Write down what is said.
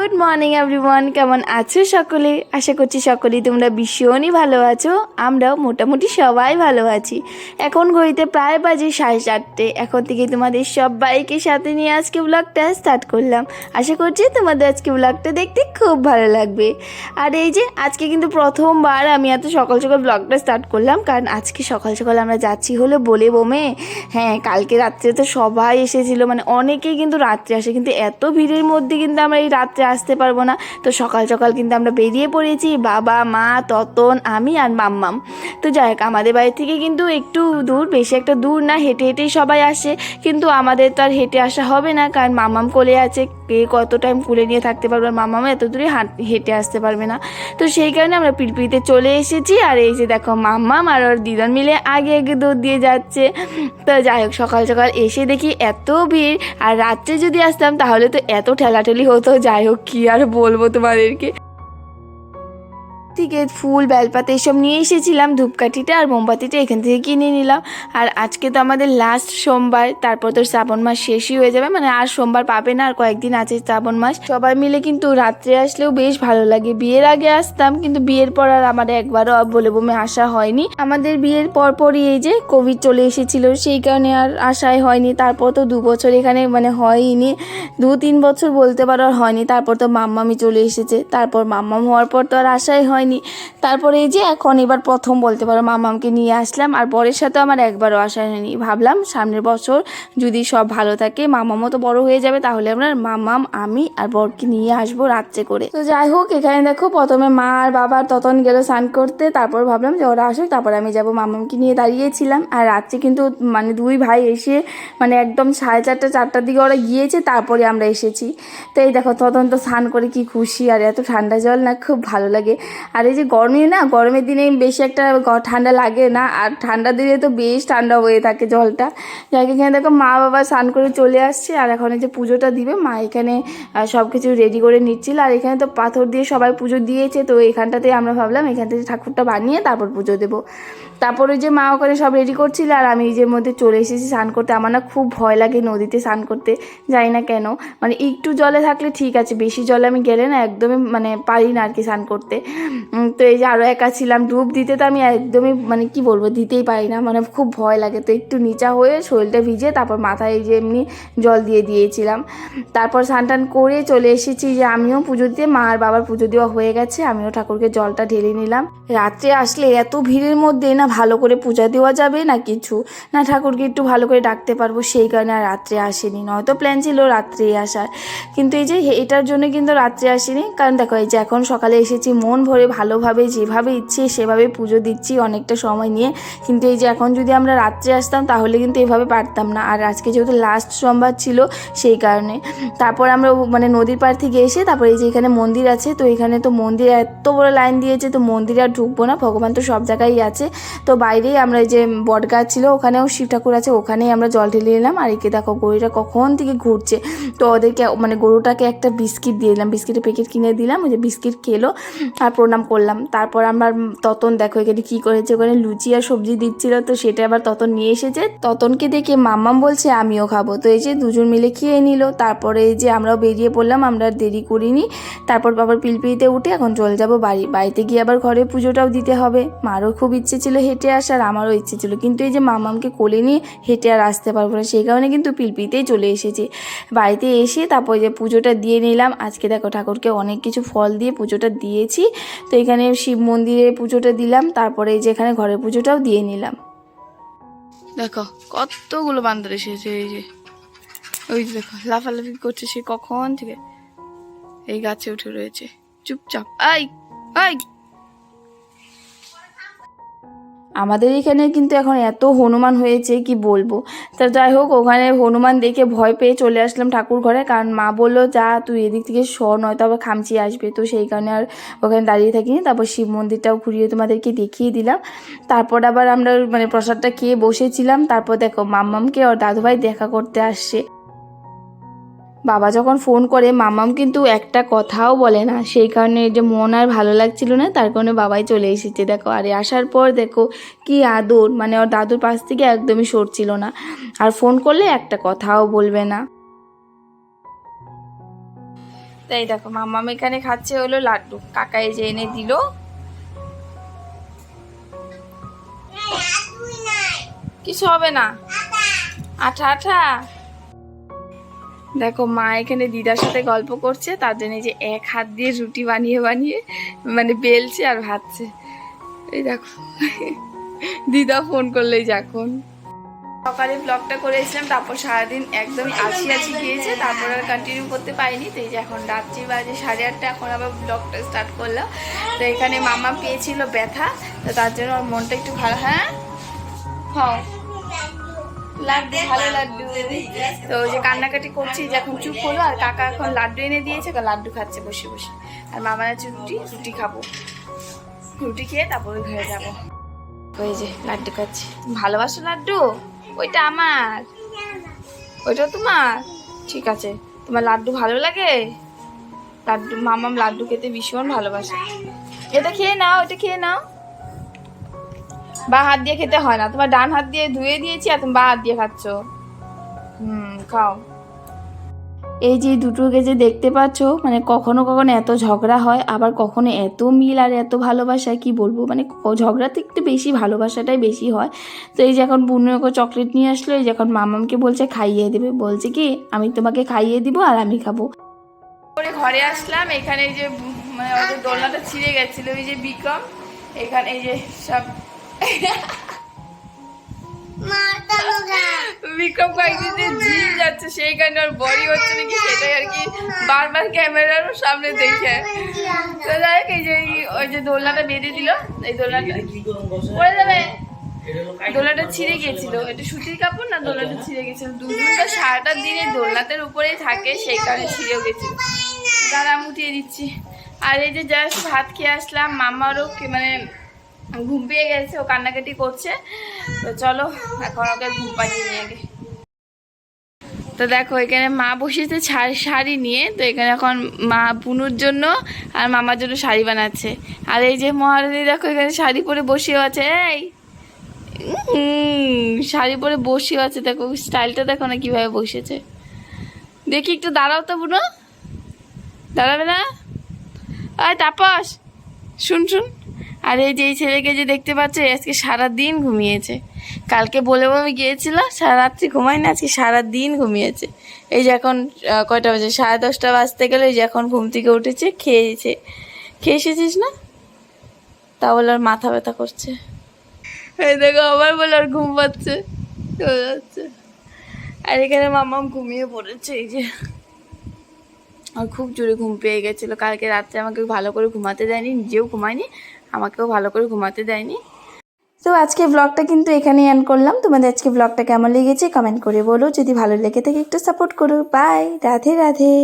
Good morning everyone, কেমন আছো সকলে? আশা করছি সকলেই তোমরা ভীষণই ভালো আছো। আমরাও মোটামুটি সবাই ভালো আছি। এখন ঘড়িতে প্রায় বাজে 4:30। এখন থেকে তোমাদের সবাইকে সাথে নিয়ে আজকে ব্লগটা স্টার্ট করলাম। আশা করছি তোমাদের আজকে ব্লগটা দেখতে খুব ভালো লাগবে। আর এই যে আজকে কিন্তু প্রথমবার আমি এত সকাল সকাল ব্লগটা স্টার্ট করলাম, কারণ আজকে সকাল সকাল আমরা যাচ্ছি হলো বলে বোমে। হ্যাঁ, কালকে রাত্রে তো সবাই এসেছিলো, মানে অনেকেই কিন্তু রাত্রে আসে, কিন্তু এত ভিড়ের মধ্যে কিন্তু আমরা এই রাত্রে আসতে পারবো না। তো সকাল সকাল কিন্তু আমরা বেরিয়ে পড়েছি, বাবা, মা, ততন, আমি আর মাম্মাম। তো যাই হোক, আমাদের বাড়ি থেকে কিন্তু একটু দূর, বেশি একটা দূর না, হেঁটে হেঁটেই সবাই আসে। কিন্তু আমাদের তো আর হেঁটে আসা হবে না, কারণ মাম্মাম কোলে আছে, কে কত টাইম কোলে নিয়ে থাকতে পারবে, আর মাম্মাম এত দূরে হেঁটে আসতে পারবে না। তো সেই কারণে আমরা পিলপিলিতে চলে এসেছি। আর এই যে দেখো, মাম্মাম আর ওর দিদান মিলে আগে আগে দৌড় দিয়ে যাচ্ছে। তো যাই হোক, সকাল সকাল এসে দেখি এত ভিড়, আর রাত্রে যদি আসতাম তাহলে তো এত ঠেলাঠেলি হতো। যাই হোক, কি আর বলবো তোমাদেরকে। থেকে ফুল, বেলপাতা এসব নিয়ে এসেছিলাম, ধূপকাঠিটা আর মোমবাতিটা এখান থেকে কিনে নিলাম। আর আজকে তো আমাদের লাস্ট সোমবার, তারপর তো শ্রাবণ মাস শেষই হয়ে যাবে, মানে আর সোমবার পাবে না, আর কয়েকদিন আছে শ্রাবণ মাস। সবাই মিলে কিন্তু রাত্রে আসলেও বেশ ভালো লাগে। বিয়ের আগে আসতাম, কিন্তু বিয়ের পর আর আমার একবারও বলে বমে আসা হয়নি। আমাদের বিয়ের পরপরই এই যে কোভিড চলে এসেছিল, সেই কারণে আর আসাই হয়নি। তারপর তো 2 বছর এখানে মানে হয়নি, 2-3 বছর বলতে পারো আর হয়নি। তারপর তো মাম্মামি চলে এসেছে, তারপর মাম্মাম হওয়ার পর তো আর আসাই হয়নি। তারপরে এই যে এখন এবার প্রথম বলতে পারো মামামকে নিয়ে আসলাম, আর বরের সাথে আমার একবারও আসা হয়নি। ভাবলাম সামনের বছর যদি সব ভালো থাকে, মামামও তো বড় হয়ে যাবে, তাহলে আমরা মামাম, আমি আর বরকে নিয়ে আসবো রাত্রে করে। তো যাই হোক, এখানে দেখো প্রথমে মা আর বাবার ততন গেল স্নান করতে, তারপর ভাবলাম যে ওরা আসুক, তারপরে আমি যাবো। মামামকে নিয়ে দাঁড়িয়েছিলাম। আর রাত্রে কিন্তু মানে 2 ভাই এসে মানে একদম 4:30-4টার দিকে ওরা গিয়েছে, তারপরে আমরা এসেছি। তো এই দেখো, ততন তো স্নান করে কি খুশি, আর এত ঠান্ডা জল না, খুব ভালো লাগে। আর এই যে গরমে না, গরমের দিনে বেশি একটা ঠান্ডা লাগে না, আর ঠান্ডার দিনে তো বেশ ঠান্ডা হয়ে থাকে জলটা। যাই হোক, এখানে দেখো মা বাবা স্নান করে চলে আসছে, আর এখন এই যে পুজোটা দিবে মা, এখানে সব কিছু রেডি করে নিচ্ছিল। আর এখানে তো পাথর দিয়ে সবাই পুজো দিয়েছে, তো এখানটাতে আমরা ভাবলাম এখান থেকে ঠাকুরটা বানিয়ে তারপর পুজো দেবো। তারপরে যে মা ওখানে সব রেডি করছিল, আর আমি নিজের মধ্যে চলে এসেছি স্নান করতে। আমার না খুব ভয় লাগে নদীতে স্নান করতে, জানি না কেন। মানে একটু জলে থাকলে ঠিক আছে, বেশি জলে আমি গেলে না একদমই মানে পারি না আর কি স্নান করতে। তো এই যে আরও একা ছিলাম, ডুব দিতে তো আমি একদমই মানে কি বলবো, দিতেই পারি না, মানে খুব ভয় লাগে। তো একটু নিচা হয়ে শরীরটা ভিজে তারপর মাথায় এই যে এমনি জল দিয়ে দিয়েছিলাম। তারপর স্নান টান করে চলে এসেছি যে আমিও পুজো দিতে। মা আর বাবার পুজো দেওয়া হয়ে গেছে, আমিও ঠাকুরকে জলটা ঢেলে নিলাম। রাত্রে আসলে এত ভিড়ের মধ্যে না ভালো করে পূজা দেওয়া যাবে না কিছু, না ঠাকুরকে একটু ভালো করে ডাকতে পারবো, সেই কারণে আর রাত্রে আসেনি। নয়তো প্ল্যান ছিল রাত্রে আসার, কিন্তু এই যে এটার জন্য কিন্তু রাত্রে আসেনি। কারণ দেখো, এই যে এখন সকালে এসেছি, মন ভরে ভালোভাবে যেভাবে ইচ্ছে সেভাবে পুজো দিচ্ছি অনেকটা সময় নিয়ে। কিন্তু এই যে এখন যদি আমরা রাত্রে আসতাম তাহলে কিন্তু এভাবে পারতাম না। আর আজকে যেহেতু লাস্ট সোমবার ছিল, সেই কারণে। তারপর আমরা মানে নদীর পাড় থেকে এসে তারপর এই যে এখানে মন্দির আছে, তো এখানে তো মন্দিরে এত বড় লাইন দিয়েছে, তো মন্দিরে আর ঢুকবো না, ভগবান তো সব জায়গায় আছে। তো বাইরেই আমরা এই যে বটগাছ ছিল, ওখানেও শিব ঠাকুর আছে, ওখানেই আমরা জল ঢেলে নিলাম। আর একে দেখো গরুটা কখন থেকে ঘুরছে, তো ওদেরকে মানে গরুটাকে একটা বিস্কিট দিয়ে দিলাম, বিস্কিটের প্যাকেট কিনে দিলাম, ওই যে বিস্কিট খেলো আর প্রণাম করলাম। তারপর আমার ততন দেখো এখানে কী করেছে, ওখানে লুচি আর সবজি দিচ্ছিল, তো সেটা আবার ততন নিয়ে এসেছে। ততনকে দেখে মাম্মাম বলছে আমিও খাবো, তো এই যে দুজন মিলে খেয়ে নিল। তারপরে এই যে আমরাও বেরিয়ে পড়লাম, আমরা দেরি করিনি। তারপর আবার পিলপিলিতে উঠে এখন চলে যাবো বাড়িতে গিয়ে আবার ঘরে পুজোটাও দিতে হবে। মারও খুব ইচ্ছে ছিল হেঁটে আসার, আমারও ইচ্ছে ছিল, কিন্তু এই যে মাম্মামকে কোলে নিয়ে হেঁটে আর আসতে পারবো না, সেই কারণে কিন্তু পিলপিলিতেই চলে এসেছি। বাড়িতে এসে তারপর যে পুজোটা দিয়ে নিলাম। আজকে দেখো ঠাকুরকে অনেক কিছু ফল দিয়ে পুজোটা দিয়েছি। তো এখানে শিব মন্দিরে পুজোটা দিলাম, তারপরে এই যে এখানে ঘরের পুজোটাও দিয়ে নিলাম। দেখো কতগুলো বান্দর এসেছে, এই যে ওই যে দেখো লাফালাফি করছে সে কখন থেকে, এই গাছে উঠে রয়েছে চুপচাপ। আই আই আমাদের এখানে কিন্তু এখন এত হনুমান হয়েছে কি বলবো। তা যাই হোক, ওখানে হনুমান দেখে ভয় পেয়ে চলে আসলাম ঠাকুর ঘরে, কারণ মা বললো যা তুই এদিক থেকে সর, নয়তো আবার খামচি আসবে। তো সেই কারণে আর ওখানে দাঁড়িয়ে থাকিনি। তারপর শিব মন্দিরটাও ঘুরিয়ে তোমাদেরকে দেখিয়ে দিলাম। তারপর আবার আমরা মানে প্রসাদটা খেয়ে বসেছিলাম। তারপর দেখো মাম্মামকে ওর দাদুভাই দেখা করতে আসছে। বাবা যখন ফোন করে মাম্মাম কিন্তু একটা কথাও বলে না, সেই কারণে যে মন আর ভালো লাগছিল না, তার কারণে বাবাই চলে এসেছে দেখো। আর আসার পর দেখো কি আদর, মানে ওর দাদুর পাশ থেকে একদমই সরছিল না, আর ফোন করলে একটা কথাও বলবে না। তাই দেখো মাম্মাম এখানে খাচ্ছে হলো লাড্ডু, কাকা এই যে এনে দিল। কিছু হবে না, আঠা আঠা। দেখো মা এখানে দিদার সাথে গল্প করছে, তার জন্য যে এক হাত দিয়ে রুটি বানিয়ে বানিয়ে মানে বেলছে আর ভাজছে। এই দেখো দিদা ফোন করলেই যখন। সকালে ব্লগটা করেছিলাম, তারপর সারাদিন একদম আছি গিয়েছে, তারপর আর কন্টিনিউ করতে পারিনি। তো এই যে এখন রাত্রি বাজে 8:30, এখন আবার ব্লগটা স্টার্ট করলাম। তো এখানে মামা পেয়েছিল ব্যথা, তো তার জন্য ওর মনটা একটু ভালো। হ্যাঁ খাও লাড্ডু, ভালো লাড্ডু। তো ওই যে কান্নাকাটি করছি, যখন চুপ হলো, আর কাকা এখন লাড্ডু এনে দিয়েছে, লাড্ডু খাচ্ছে বসে বসে। আর মামা আছে রুটি খাবো, রুটি খেয়ে তারপরে ঘরে যাবো। ওই যে লাড্ডু খাচ্ছি। ভালোবাসো লাড্ডু? ওইটা আমার, ওইটাও তোমার? ঠিক আছে, তোমার লাড্ডু ভালো লাগে? লাড্ডু, মামাম লাড্ডু খেতে ভীষণ ভালোবাসে। এটা খেয়ে নাও, এটা খেয়ে নাও। বা হাত দিয়ে খেতে হয় না, তোমার ডান হাত দিয়ে ধুয়ে দিয়েছি আর তুমি বা হাত দিয়ে খাচ্ছ। খাও। এই যে দুটোকে যে দেখতে পাচ্ছ, মানে কখনো কখনো এত ঝগড়া হয়, আবার কখনো এত মিল আর এত ভালোবাসা, কি বলবো, মানে ঝগড়াতে একটু বেশি ভালোবাসাটাই বেশি হয়। তো এই যে এখন বুনু ওকে চকলেট নিয়ে আসলো, এই যে এখন মামামকে বলছে খাইয়ে দেবে, বলছে কি আমি তোমাকে খাইয়ে দিব আর আমি খাবো। করে ঘরে আসলাম, এখানে এই যে মানে ওদের দোলনাটা ছিঁড়ে গেছিল, ওই যে বিক্রম এখানে এই যে সব বিক্রম কয়েকদিন যে জিম যাচ্ছে, সেই কারণে ওর বডি হচ্ছে নাকি সেটাই আর কি বারবার ক্যামেরার সামনে দেখে। তো যাই হোক, এই যে ওই যে দোলনাটা বেঁধে দিল, এই দোলনাটা পড়ে যাবে। দোলনাটা ছিঁড়ে গেছিল, এটা সুতির কাপড় না, দোলনাটা ছিঁড়ে গেছিল। দুজনটা সারাটা দিনে দোলনাতের উপরেই থাকে, সেই কারণে ছিঁড়েও গেছিল। দাঁড়া উঠিয়ে দিচ্ছি। আর এই যে জাস্ট ভাত খেয়ে আসলাম, মামারও মানে ঘুম পেয়ে গেছে, ও কান্নাকাটি করছে। তো চলো এখন ওকে ঘুম পাড়িয়ে নিয়ে গে। তো দেখো এখানে মা বসেছে শাড়ি নিয়ে, তো এখানে এখন মা বুনুর জন্য আর মামার জন্য শাড়ি বানাচ্ছে। আর এই যে মহারানী দেখো এখানে শাড়ি পরে বসেও আছে, এই শাড়ি পরে বসেও আছে, দেখো স্টাইলটা দেখো না কিভাবে বসেছে। দেখি একটু দাঁড়াও তো বুনো, দাঁড়াবে না? আয় তাপস শুন। আর এই যে এই ছেলেকে যে দেখতে পাচ্ছ, আজকে সারাদিন ঘুমিয়েছে। কালকে বলে আমি গিয়েছিল সারা রাত্রি ঘুমাই না, আজকে সারাদিন ঘুমিয়েছে। এই যে এখন কয়টা বাজে, 10:30 বাজতে গেলে, এই যে এখন ঘুম থেকে উঠেছে, খেয়েছে। খেয়ে এসেছিস না? তা বলে আর মাথা ব্যথা করছে। এই দেখো আবার বলে আর ঘুম পাচ্ছে, চলে যাচ্ছে। আর এখানে মামাম ঘুমিয়ে পড়েছে, এই যে আর খুব জোরে ঘুম পেয়ে গেছিলো। কালকে রাত্রে আমাকে ভালো করে ঘুমাতে দেয়নি, নিজেও ঘুমায়নি, আমাকেও ভালো করে ঘুমাতে দেয়নি। তো আজকে ব্লগটা কিন্তু এখানেই এন্ড করলাম। তোমাদের আজকে ব্লগটা কেমন লেগেছে কমেন্ট করে বলো, যদি ভালো লেগে থাকে একটু সাপোর্ট করো। বাই, রাধে রাধে।